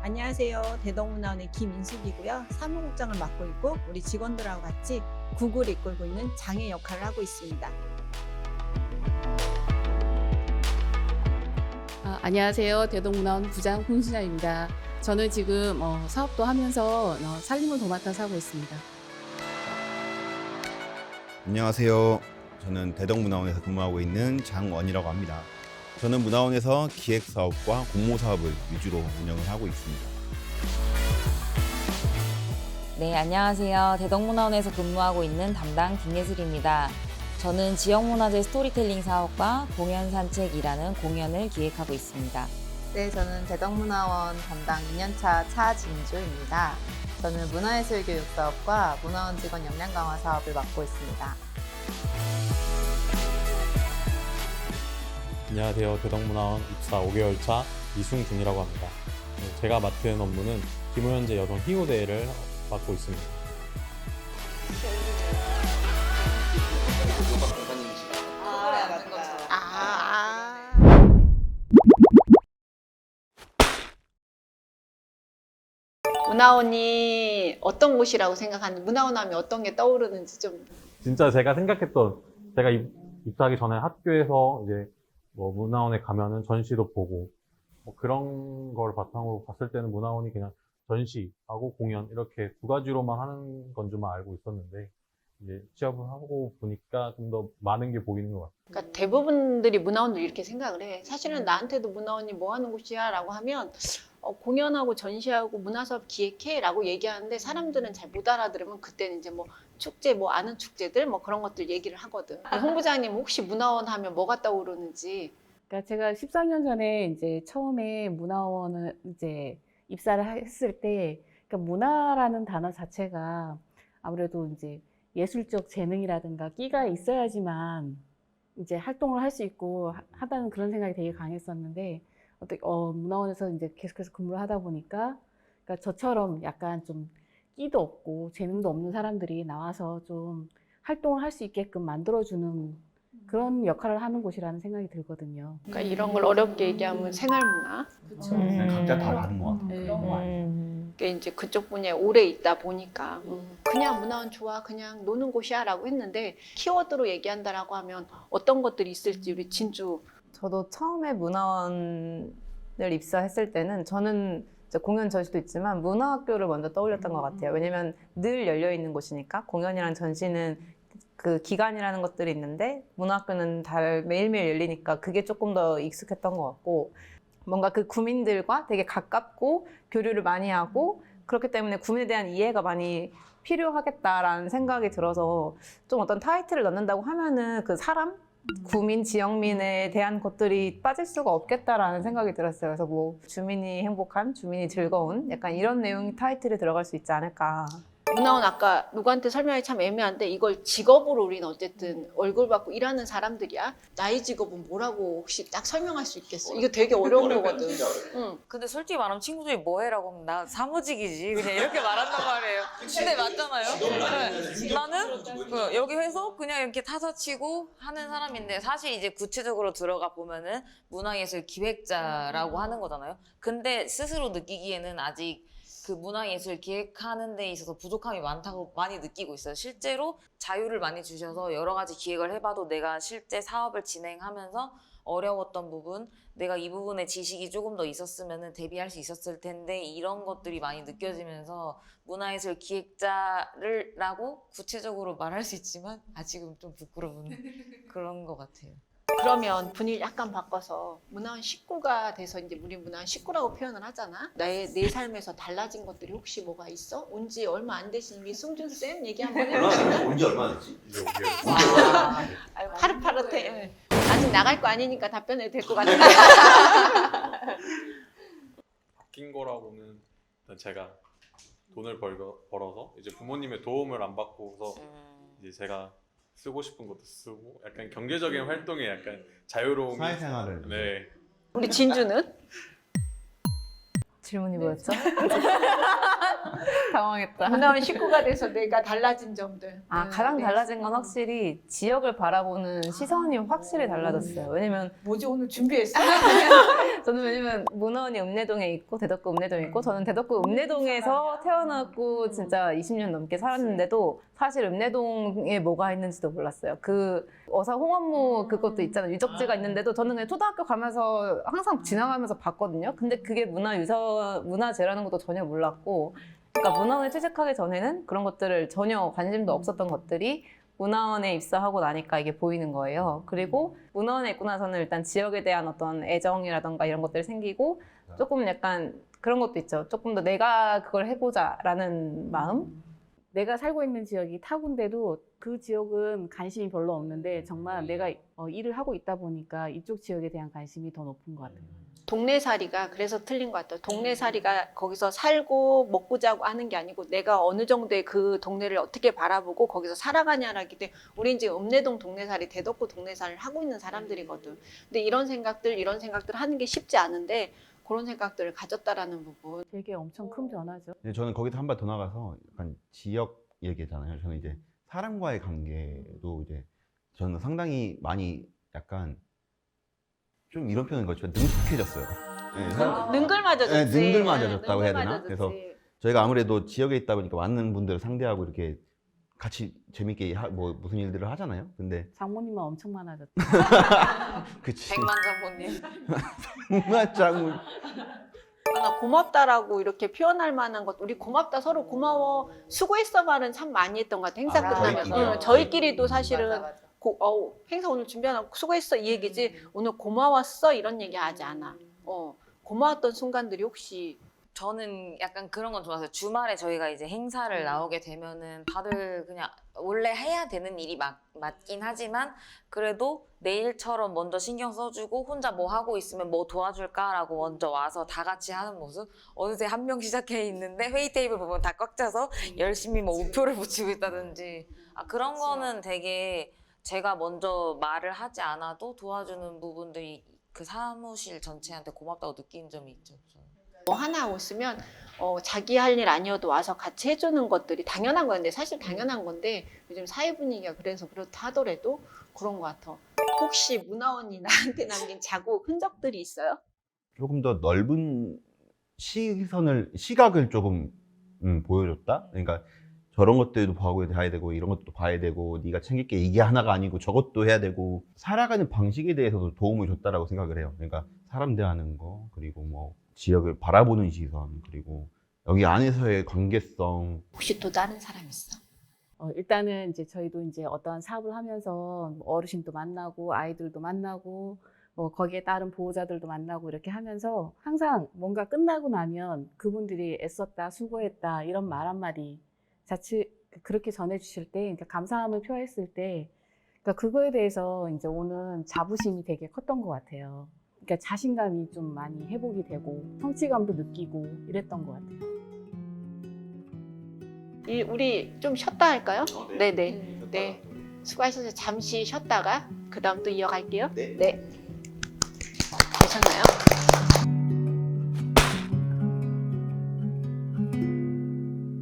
안녕하세요. 대덕문화원의 김인숙이고요. 사무국장을 맡고 있고 우리 직원들하고 같이 국을 이끌고 있는 장애 역할을 하고 있습니다. 안녕하세요. 대덕문화원 부장 홍순아입니다. 저는 지금 사업도 하면서 살림을 도맡아 사고 있습니다. 안녕하세요. 저는 대덕문화원에서 근무하고 있는 장원이라고 합니다. 저는 문화원에서 기획사업과 공모사업을 위주로 운영을 하고 있습니다. 네, 안녕하세요. 대덕문화원에서 근무하고 있는 담당 김예슬입니다. 저는 지역문화재 스토리텔링 사업과 공연산책이라는 공연을 기획하고 있습니다. 네, 저는 대덕문화원 담당 2년차 차진주입니다. 저는 문화예술 교육 사업과 문화원 직원 역량 강화 사업을 맡고 있습니다. 안녕하세요. 대덕문화원 입사 5개월 차 이승준이라고 합니다. 제가 맡은 업무는 김호연재 여성 희고대회를 맡고 있습니다. 문화원이 어떤 곳이라고 생각하는지, 문화원 하면 어떤 게 떠오르는지 좀. 진짜 제가 생각했던, 제가 입사하기 전에 학교에서 이제 뭐 문화원에 가면은 전시도 보고 뭐 그런 걸 바탕으로 봤을 때는 문화원이 그냥 전시하고 공연 이렇게 두 가지로만 하는 건 줄만 알고 있었는데 이제 취업을 하고 보니까 좀 더 많은 게 보이는 것 같아요. 그러니까 대부분들이 문화원을 이렇게 생각을 해. 사실은 나한테도 문화원이 뭐 하는 곳이야 라고 하면 공연하고 전시하고 문화사업 기획해 라고 얘기하는데 사람들은 잘 못 알아들으면 그때는 이제 뭐 축제, 뭐 아는 축제들 뭐 그런 것들 얘기를 하거든. 홍 부장님 혹시 문화원 하면 뭐가 떠오르는지. 그러니까 제가 13년 전에 이제 처음에 문화원을 이제 입사를 했을 때, 그러니까 문화라는 단어 자체가 아무래도 이제 예술적 재능이라든가 끼가 있어야지만 이제 활동을 할 수 있고 하다는 그런 생각이 되게 강했었는데, 문화원에서 이제 계속해서 근무를 하다 보니까, 그러니까 저처럼 약간 좀 끼도 없고 재능도 없는 사람들이 나와서 좀 활동을 할 수 있게끔 만들어주는 그런 역할을 하는 곳이라는 생각이 들거든요. 그러니까 이런 걸 어렵게 얘기하면 생활문화. 각자 다 다른 것 같아요. 그러니까 이제 그쪽 분야에 오래 있다 보니까 그냥 문화원 좋아, 그냥 노는 곳이야 라고 했는데 키워드로 얘기한다라고 하면 어떤 것들이 있을지 우리 진주. 저도 처음에 문화원을 입사했을 때는 저는 이제 공연 전시도 있지만 문화학교를 먼저 떠올렸던 것 같아요. 왜냐면 늘 열려 있는 곳이니까 공연이랑 전시는 그 기간이라는 것들이 있는데 문화학교는 매일매일 열리니까 그게 조금 더 익숙했던 것 같고, 뭔가 그 구민들과 되게 가깝고 교류를 많이 하고 그렇기 때문에 구민에 대한 이해가 많이 필요하겠다라는 생각이 들어서 좀 어떤 타이틀을 넣는다고 하면은 그 사람? 구민, 지역민에 대한 것들이 빠질 수가 없겠다라는 생각이 들었어요. 그래서 뭐 주민이 행복한, 주민이 즐거운 약간 이런 내용이 타이틀에 들어갈 수 있지 않을까. 문화원 아까 누구한테 설명하기 참 애매한데 이걸 직업으로 우리는 어쨌든 월급 받고 일하는 사람들이야. 나의 직업은 뭐라고 혹시 딱 설명할 수 있겠어? 이거 되게 어려운 거거든. 응. 근데 솔직히 말하면 친구들이 뭐 해라고 하면 나 사무직이지 그냥 이렇게 말한단 말이에요. 근데 맞잖아요. 네. 나는 여기 해서 그냥 이렇게 타자 치고 하는 사람인데 사실 이제 구체적으로 들어가 보면은 문화예술 기획자라고 하는 거잖아요. 근데 스스로 느끼기에는 아직 그 문화예술 기획하는 데 있어서 부족함이 많다고 많이 느끼고 있어요. 실제로 자유를 많이 주셔서 여러 가지 기획을 해봐도 내가 실제 사업을 진행하면서 어려웠던 부분, 내가 이 부분에 지식이 조금 더 있었으면 대비할 수 있었을 텐데 이런 것들이 많이 느껴지면서 문화예술 기획자라고 구체적으로 말할 수 있지만 아직은 좀 부끄러운 그런 것 같아요. 그러면 분위기 약간 바꿔서 문화원 식구가 돼서 이제 우리 문화원 식구라고 표현을 하잖아. 내 삶에서 달라진 것들이 혹시 뭐가 있어? 온 지 얼마 안 되신 우리 승준 쌤 얘기 한번 해보실까요? 온지 얼마나 됐지? 파릇파릇해. 아직 나갈 거 아니니까 답변해도 될 것 같아. 바뀐 거라고는 일단 제가 돈을 벌어서 이제 부모님의 도움을 안 받고서 이제 제가 쓰고 싶은 것도 쓰고 약간 경제적인 활동에 약간 자유로움이 사회생활을. 네. 우리 진주는? 질문이 뭐였죠? 당황했다. 문화원 식구가 돼서 내가 달라진 점들. 가장 달라진 건 확실히 지역을 바라보는 시선이 확실히 달라졌어요. 왜냐면 뭐지 오늘 준비했어? 저는 왜냐면 문화원이 읍내동에 있고 대덕구 읍내동에 있고 저는 대덕구 읍내동에서 태어났고 진짜 20년 넘게 살았는데도 사실 읍내동에 뭐가 있는지도 몰랐어요. 그 어사 홍원무 그것도 있잖아요. 유적지가 있는데도 저는 그냥 초등학교 가면서 항상 지나가면서 봤거든요. 근데 그게 문화재라는 것도 전혀 몰랐고 그러니까 문화원에 취직하기 전에는 그런 것들을 전혀 관심도 없었던 것들이 문화원에 입사하고 나니까 이게 보이는 거예요. 그리고 문화원에 있고 나서는 일단 지역에 대한 어떤 애정이라던가 이런 것들이 생기고 조금 약간 그런 것도 있죠. 조금 더 내가 그걸 해보자라는 마음? 내가 살고 있는 지역이 타군데도 그 지역은 관심이 별로 없는데 정말 내가 일을 하고 있다 보니까 이쪽 지역에 대한 관심이 더 높은 것 같아요. 동네살이가 그래서 틀린 것 같아요. 동네살이가 거기서 살고 먹고 자고 하는 게 아니고 내가 어느 정도의 그 동네를 어떻게 바라보고 거기서 살아가냐라기 때문에 우린 지금 읍내동 동네살이 대덕구 동네살을 하고 있는 사람들이거든. 근데 이런 생각들 하는 게 쉽지 않은데 그런 생각들을 가졌다라는 부분. 되게 엄청 큰 변화죠. 근데 저는 거기서 한 발 더 나가서 약간 지역 얘기잖아요. 저는 이제 사람과의 관계도 이제 저는 상당히 많이 약간 좀 이런 표현인 것지만 능숙해졌어요. 네, 능글맞아졌지. 네, 능글맞아졌다고 해야 되나? 능글맞아졌지. 그래서 저희가 아무래도 지역에 있다 보니까 많은 분들을 상대하고 이렇게 같이 재밌게 뭐 무슨 일들을 하잖아요. 근데 장모님은 엄청 많아졌죠. 그치. 백만 장모님. 정말 짱. 나 고맙다라고 이렇게 표현할 만한 것, 우리 고맙다 서로 고마워 수고했어 말은 참 많이 했던 것 같아. 행사 끝나면 저희끼리요? 저희끼리도 사실은 행사 오늘 준비하고 수고했어 이 얘기지 오늘 고마웠어 이런 얘기 하지 않아. 고마웠던 순간들이 혹시 저는 약간 그런 건 좋았어요. 주말에 저희가 이제 행사를 나오게 되면은 다들 그냥 원래 해야 되는 일이 맞긴 하지만 그래도 내일처럼 먼저 신경 써주고 혼자 뭐 하고 있으면 뭐 도와줄까라고 먼저 와서 다 같이 하는 모습. 어느새 한 명 시작해 있는데 회의 테이블 보면 다 꽉 차서 열심히 뭐 우표를 붙이고 있다든지 그런 거는 되게 제가 먼저 말을 하지 않아도 도와주는 부분들이 그 사무실 전체한테 고맙다고 느낀 점이 있죠. 저는. 뭐 하나 없으면 자기 할 일 아니어도 와서 같이 해주는 것들이 당연한 건데 사실 당연한 건데 요즘 사회 분위기가 그래서 그렇다 하더라도 그런 것 같아. 혹시 문화원이 나한테 남긴 자국 흔적들이 있어요? 조금 더 넓은 시각을 조금 보여줬다. 그러니까 저런 것들도 봐야 되고 이런 것도 봐야 되고 네가 챙길 게 이게 하나가 아니고 저것도 해야 되고 살아가는 방식에 대해서도 도움을 줬다라고 생각을 해요. 그러니까 사람 대하는 거 그리고 뭐 지역을 바라보는 시선 그리고 여기 안에서의 관계성. 혹시 또 다른 사람 있어? 일단은 이제 저희도 이제 어떠한 사업을 하면서 어르신도 만나고 아이들도 만나고 거기에 따른 보호자들도 만나고 이렇게 하면서 항상 뭔가 끝나고 나면 그분들이 애썼다, 수고했다 이런 말 한마디 그렇게 전해주실 때, 그러니까 감사함을 표했을 때, 그러니까 그거에 대해서 이제 오는 자부심이 되게 컸던 것 같아요. 그러니까 자신감이 좀 많이 회복이 되고 성취감도 느끼고 이랬던 것 같아요. 우리 좀 쉬었다 할까요? 네네. 네. 수고하셔서 잠시 쉬었다가 그 다음 또 이어갈게요. 네. 되셨나요?